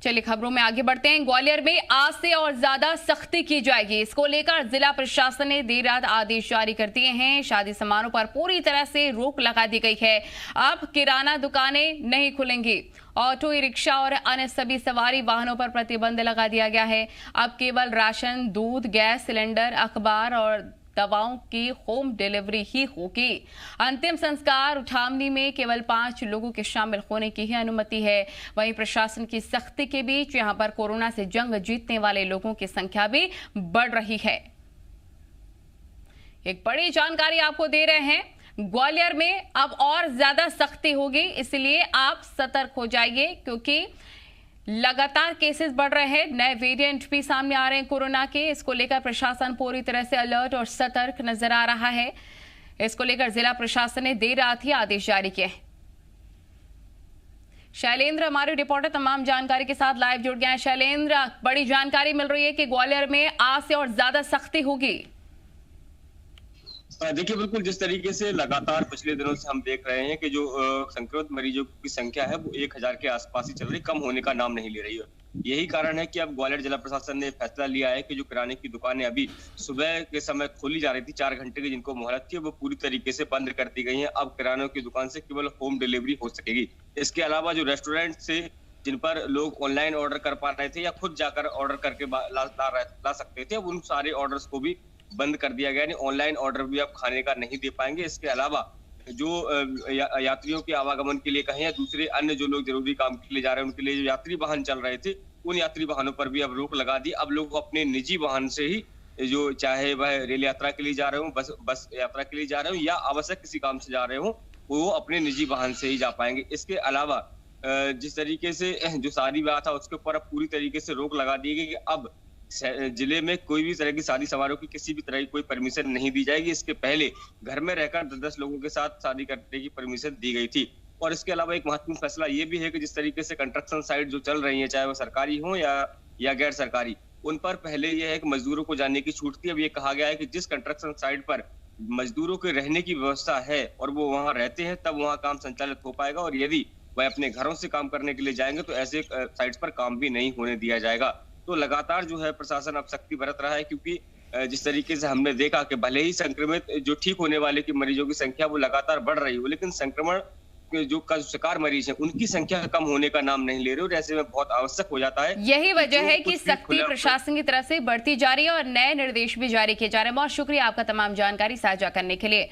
चलिए खबरों में आगे बढ़ते हैं। ग्वालियर में आज से और ज्यादा सख्ती की जाएगी। इसको लेकर जिला प्रशासन ने देर रात आदेश जारी कर दिए हैं। शादी समारोह पर पूरी तरह से रोक लगा दी गई है। अब किराना दुकानें नहीं खुलेंगी। ऑटो, ई रिक्शा और अन्य सभी सवारी वाहनों पर प्रतिबंध लगा दिया गया है। अब केवल राशन, दूध, गैस सिलेंडर, अखबार और दवाओं की होम डिलीवरी ही होगी। अंतिम संस्कार उठावनी में केवल 5 लोगों के शामिल होने की ही अनुमति है। वहीं प्रशासन की सख्ती के बीच यहां पर कोरोना से जंग जीतने वाले लोगों की संख्या भी बढ़ रही है। एक बड़ी जानकारी आपको दे रहे हैं। ग्वालियर में अब और ज्यादा सख्ती होगी, इसलिए आप सतर्क हो जाइए क्योंकि लगातार केसेस बढ़ रहे हैं। नए वेरिएंट भी सामने आ रहे हैं कोरोना के। इसको लेकर प्रशासन पूरी तरह से अलर्ट और सतर्क नजर आ रहा है। इसको लेकर जिला प्रशासन ने देर रात ही आदेश जारी किए हैं। शैलेंद्र हमारे रिपोर्टर तमाम जानकारी के साथ लाइव जुड़ गए हैं। शैलेंद्र, बड़ी जानकारी मिल रही है कि ग्वालियर में आज से और ज्यादा सख्ती होगी। देखिए, बिल्कुल जिस तरीके से लगातार पिछले दिनों से हम देख रहे हैं कि जो संक्रमित मरीजों की संख्या है वो 1000 के आसपास ही चल रही, कम होने का नाम नहीं ले रही है। यही कारण है कि अब ग्वालियर जिला प्रशासन ने फैसला लिया है कि जो किराने की दुकानें अभी सुबह के समय खोली जा रही थी 4 घंटे की, जिनको मोहलत थी, वो पूरी तरीके से बंद कर दी गई है। अब किरानों की दुकान से केवल होम डिलीवरी हो सकेगी। इसके अलावा जो रेस्टोरेंट से जिन पर लोग ऑनलाइन ऑर्डर कर पा रहे थे या खुद जाकर ऑर्डर करके ला सकते थे, उन सारे ऑर्डर्स को भी बंद कर दिया गया है। ऑनलाइन ऑर्डर भी आप खाने का नहीं दे पाएंगे। इसके अलावा जो यात्रियों के आवागमन के लिए कहें या दूसरे अन्य जो लोग जरूरी काम के लिए जा रहे हैं, उनके लिए जो यात्री वाहन चल रहे थे, उन यात्री वाहनों पर भी अब रोक लगा दी। अब लोग अपने निजी वाहन से ही, जो चाहे वह रेल यात्रा के लिए जा रहे हो, बस यात्रा के लिए जा रहे हो या आवश्यक किसी काम से जा रहे हो, वो अपने निजी वाहन से ही जा पाएंगे। इसके अलावा जिस तरीके से जो शादी ब्याह था उसके ऊपर अब पूरी तरीके से रोक लगा दी गई कि अब जिले में कोई भी तरह की शादी समारोह की किसी भी तरह की कोई परमिशन नहीं दी जाएगी। इसके पहले घर में रहकर 10-10 लोगों के साथ शादी करने की परमिशन दी गई थी। और इसके अलावा एक महत्वपूर्ण फैसला ये भी है कि जिस तरीके से कंस्ट्रक्शन साइट जो चल रही है, चाहे वो सरकारी हो या गैर सरकारी, उन पर पहले यह है कि मजदूरों को जाने की छूट थी। अब ये कहा गया है कि जिस कंस्ट्रक्शन साइट पर मजदूरों के रहने की व्यवस्था है और वो वहां रहते हैं, तब वहां काम संचालित हो पाएगा। और यदि वह अपने घरों से काम करने के लिए जाएंगे तो ऐसे साइट्स पर काम भी नहीं होने दिया जाएगा। तो लगातार जो है प्रशासन अब सख्ती बरत रहा है, क्योंकि जिस तरीके से हमने देखा कि भले ही संक्रमित जो ठीक होने वाले की मरीजों की संख्या वो लगातार बढ़ रही हो, लेकिन संक्रमण के जो शिकार मरीज हैं उनकी संख्या कम होने का नाम नहीं ले रही। और ऐसे में बहुत आवश्यक हो जाता है। यही वजह है कि सख्ती प्रशासन की तरफ से बढ़ती जा रही है और नए निर्देश भी जारी किए जा रहे हैं। बहुत शुक्रिया आपका तमाम जानकारी साझा करने के लिए।